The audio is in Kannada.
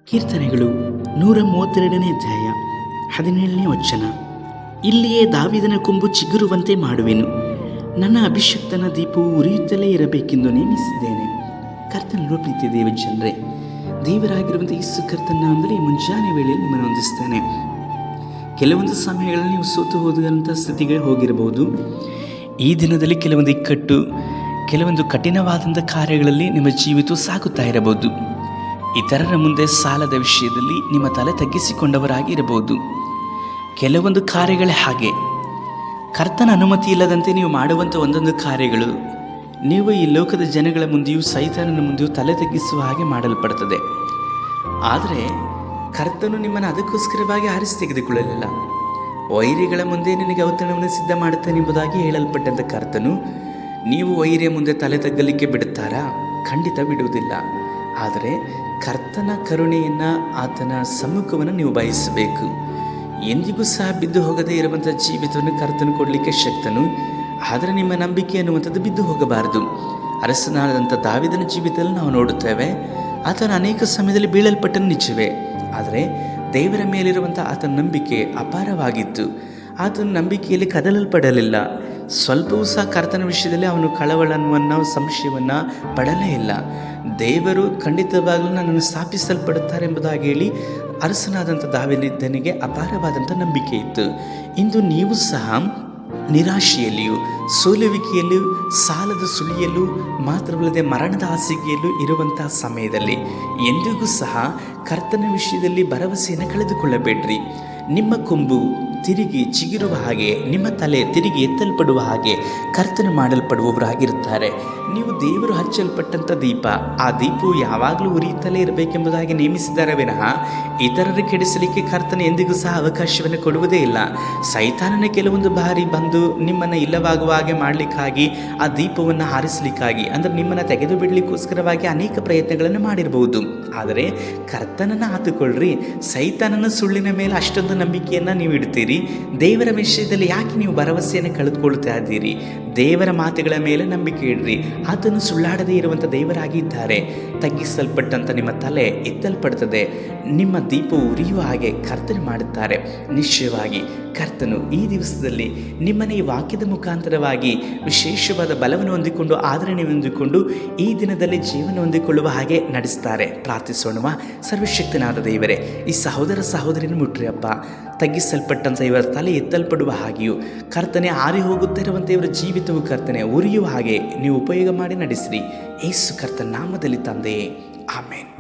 ಕೀರ್ತನೆಗಳು 132ನೇ ಅಧ್ಯಾಯ 17ನೇ ವಚನ. ಇಲ್ಲಿಯೇ ದಾವೀದನ ಕೊಂಬು ಚಿಗುರುವಂತೆ ಮಾಡುವೆನು, ನನ್ನ ಅಭಿಷಕ್ತನ ದೀಪವು ಉರಿಯುತ್ತಲೇ ಇರಬೇಕೆಂದು ನೇಮಿಸಿದ್ದೇನೆ. ಕರ್ತನಲ್ಲಿರುವ ಪ್ರೀತಿಯ ದೇವಜನರೇ, ದೇವರಾಗಿರುವಂಥ ಯೇಸು ಕರ್ತನ ಅಂದರೆ ಮುಂಜಾನೆ ವೇಳೆಯಲ್ಲಿ ನಿಮ್ಮನ್ನು ಹೊಂದಿಸ್ತೇನೆ. ಕೆಲವೊಂದು ಸಮಯಗಳಲ್ಲಿ ನೀವು ಸೋತು ಹೋದಂಥ ಸ್ಥಿತಿಗೆ ಹೋಗಿರಬಹುದು. ಈ ದಿನದಲ್ಲಿ ಕೆಲವೊಂದು ಇಕ್ಕಟ್ಟು, ಕೆಲವೊಂದು ಕಠಿಣವಾದಂಥ ಕಾರ್ಯಗಳಲ್ಲಿ ನಿಮ್ಮ ಜೀವಿತ ಸಾಗುತ್ತಾ ಇರಬಹುದು. ಇತರರ ಮುಂದೆ ಸಾಲದ ವಿಷಯದಲ್ಲಿ ನಿಮ್ಮ ತಲೆ ತಗ್ಗಿಸಿಕೊಂಡವರಾಗಿ ಇರಬಹುದು. ಕೆಲವೊಂದು ಕಾರ್ಯಗಳೇ ಹಾಗೆ, ಕರ್ತನ ಅನುಮತಿ ಇಲ್ಲದಂತೆ ನೀವು ಮಾಡುವಂಥ ಒಂದೊಂದು ಕಾರ್ಯಗಳು ನೀವು ಈ ಲೋಕದ ಜನಗಳ ಮುಂದೆಯೂ ಸೈತಾನನ ಮುಂದೆಯೂ ತಲೆ ತಗ್ಗಿಸುವ ಹಾಗೆ ಮಾಡಲ್ಪಡ್ತದೆ. ಆದರೆ ಕರ್ತನು ನಿಮ್ಮನ್ನು ಅದಕ್ಕೋಸ್ಕರವಾಗಿ ಆರಿಸಿ ತೆಗೆದುಕೊಳ್ಳಲಿಲ್ಲ. ವೈರಿಗಳ ಮುಂದೆ ನಿನಗೆ ಔತಣವನ್ನು ಸಿದ್ಧ ಮಾಡುತ್ತಾನೆ ಎಂಬುದಾಗಿ ಹೇಳಲ್ಪಟ್ಟಂಥ ಕರ್ತನು ನೀವು ವೈರಿಯ ಮುಂದೆ ತಲೆ ತಗ್ಗಲಿಕ್ಕೆ ಬಿಡುತ್ತಾರಾ? ಖಂಡಿತ ಬಿಡುವುದಿಲ್ಲ. ಆದರೆ ಕರ್ತನ ಕರುಣೆಯನ್ನು, ಆತನ ಸಮ್ಮುಖವನ್ನು ನೀವು ಬಯಸಬೇಕು. ಎಂದಿಗೂ ಸಹ ಬಿದ್ದು ಹೋಗದೇ ಇರುವಂಥ ಜೀವಿತವನ್ನು ಕರ್ತನು ಕೊಡಲಿಕ್ಕೆ ಶಕ್ತನು. ಆದರೆ ನಿಮ್ಮ ನಂಬಿಕೆ ಅನ್ನುವಂಥದ್ದು ಬಿದ್ದು ಹೋಗಬಾರದು. ಅರಸನಾದಂಥ ದಾವೀದನ ಜೀವಿತದಲ್ಲಿ ನಾವು ನೋಡುತ್ತೇವೆ, ಆತನ ಅನೇಕ ಸಮಯದಲ್ಲಿ ಬೀಳಲ್ಪಟ್ಟನು ನಿಜವೇ. ಆದರೆ ದೇವರ ಮೇಲಿರುವಂಥ ಆತನ ನಂಬಿಕೆ ಅಪಾರವಾಗಿತ್ತು. ಆತನ ನಂಬಿಕೆಯಲ್ಲಿ ಕದಲಲ್ಪಡಲಿಲ್ಲ. ಸ್ವಲ್ಪವೂ ಸಹ ಕರ್ತನ ವಿಷಯದಲ್ಲಿ ಅವನು ಕಳವಳವನ್ನು, ಸಂಶಯವನ್ನು ಪಡಲೇ ಇಲ್ಲ. ದೇವರು ಖಂಡಿತವಾಗಲೂ ನನ್ನನ್ನು ಸ್ಥಾಪಿಸಲ್ಪಡುತ್ತಾರೆ ಎಂಬುದಾಗಿ ಹೇಳಿ ಅರಸನಾದಂಥ ದಾವೀದನಿಗೆ ಅಪಾರವಾದಂಥ ನಂಬಿಕೆ ಇತ್ತು. ಇಂದು ನೀವು ಸಹ ನಿರಾಶೆಯಲ್ಲಿಯೂ, ಸೋಲುವಿಕೆಯಲ್ಲೂ, ಸಾಲದ ಸುಳಿಯಲ್ಲೂ, ಮಾತ್ರವಲ್ಲದೆ ಮರಣದ ಹಾಸಿಗೆಯಲ್ಲೂ ಇರುವಂತಹ ಸಮಯದಲ್ಲಿ ಎಂದಿಗೂ ಸಹ ಕರ್ತನ ವಿಷಯದಲ್ಲಿ ಭರವಸೆಯನ್ನು ಕಳೆದುಕೊಳ್ಳಬೇಡ್ರಿ. ನಿಮ್ಮ ಕೊಂಬು ತಿರುಗಿ ಚಿಗುರುವ ಹಾಗೆ, ನಿಮ್ಮ ತಲೆ ತಿರುಗಿ ಎತ್ತಲ್ಪಡುವ ಹಾಗೆ ಕರ್ತನ ಮಾಡಲ್ಪಡುವವರಾಗಿರುತ್ತಾರೆ. ನೀವು ದೇವರು ಹಚ್ಚಲ್ಪಟ್ಟಂಥ ದೀಪ. ಆ ದೀಪವು ಯಾವಾಗಲೂ ಉರಿಯುತ್ತಲೇ ಇರಬೇಕೆಂಬುದಾಗಿ ನೇಮಿಸಿದ್ದಾರೆ ವಿನಃ ಇತರರು ಕೆಡಿಸಲಿಕ್ಕೆ ಕರ್ತನ ಎಂದಿಗೂ ಸಹ ಅವಕಾಶವನ್ನು ಕೊಡುವುದೇ ಇಲ್ಲ. ಸೈತಾನನ ಕೆಲವೊಂದು ಬಾರಿ ಬಂದು ನಿಮ್ಮನ್ನು ಇಲ್ಲವಾಗುವ ಹಾಗೆ ಮಾಡಲಿಕ್ಕಾಗಿ, ಆ ದೀಪವನ್ನು ಹಾರಿಸಲಿಕ್ಕಾಗಿ, ಅಂದರೆ ನಿಮ್ಮನ್ನು ತೆಗೆದು ಬಿಡಲಿಕ್ಕೋಸ್ಕರವಾಗಿ ಅನೇಕ ಪ್ರಯತ್ನಗಳನ್ನು ಮಾಡಿರಬಹುದು. ಆದರೆ ಕರ್ತನನ್ನು ಆತುಕೊಳ್ಳ್ರಿ. ಸೈತಾನನ ಸುಳ್ಳಿನ ಮೇಲೆ ಅಷ್ಟೊಂದು ನಂಬಿಕೆಯನ್ನು ನೀವು ಇಡ್ತೀರಿ. ದೇವರ ವಿಷಯದಲ್ಲಿ ಯಾಕೆ ನೀವು ಭರವಸೆಯನ್ನು ಕಳೆದುಕೊಳ್ತಾ ಇದ್ದೀರಿ? ದೇವರ ಮಾತುಗಳ ಮೇಲೆ ನಂಬಿಕೆ ಇಡ್ರಿ. ಆತನು ಸುಳ್ಳಾಡದೇ ಇರುವಂಥ ದೇವರಾಗಿ ಇದ್ದಾರೆ. ತಗ್ಗಿಸಲ್ಪಟ್ಟಂಥ ನಿಮ್ಮ ತಲೆ ಎತ್ತಲ್ಪಡುತ್ತದೆ. ನಿಮ್ಮ ದೀಪವು ಉರಿಯುವ ಹಾಗೆ ಕರ್ತನು ಮಾಡುತ್ತಾರೆ. ನಿಶ್ಚಯವಾಗಿ ಕರ್ತನು ಈ ದಿವಸದಲ್ಲಿ ನಿಮ್ಮನ್ನು ಈ ವಾಕ್ಯದ ಮುಖಾಂತರವಾಗಿ ವಿಶೇಷವಾದ ಬಲವನ್ನು ಹೊಂದಿಕೊಂಡು, ಆದರಣೆ ಹೊಂದಿಕೊಂಡು, ಈ ದಿನದಲ್ಲಿ ಜೀವನ ಹೊಂದಿಕೊಳ್ಳುವ ಹಾಗೆ ನಡೆಸ್ತಾರೆ. ಪ್ರಾರ್ಥಿಸೋಣವಾ? ಸರ್ವಶಕ್ತನಾದ ದೇವರೇ, ಈ ಸಹೋದರ ಸಹೋದರಿಯನ್ನು ಮುಟ್ರಿ ಅಪ್ಪ. ತಗ್ಗಿಸಲ್ಪಟ್ಟಂಥ ಇವರ ತಲೆ ಎತ್ತಲ್ಪಡುವ ಹಾಗೆಯೂ, ಕರ್ತನೆ ಆರಿ ಹೋಗುತ್ತಿರುವಂಥ ಇವರ ಜೀವಿತವು ಕರ್ತನೆ ಉರಿಯುವ ಹಾಗೆ ನೀವು ಉಪಯೋಗ ಮಾಡಿ ನಡೆಸಿರಿ. ಯೇಸು ಕರ್ತನ ನಾಮದಲ್ಲಿ ತಂದೆಯೇ, ಆಮೇನ್.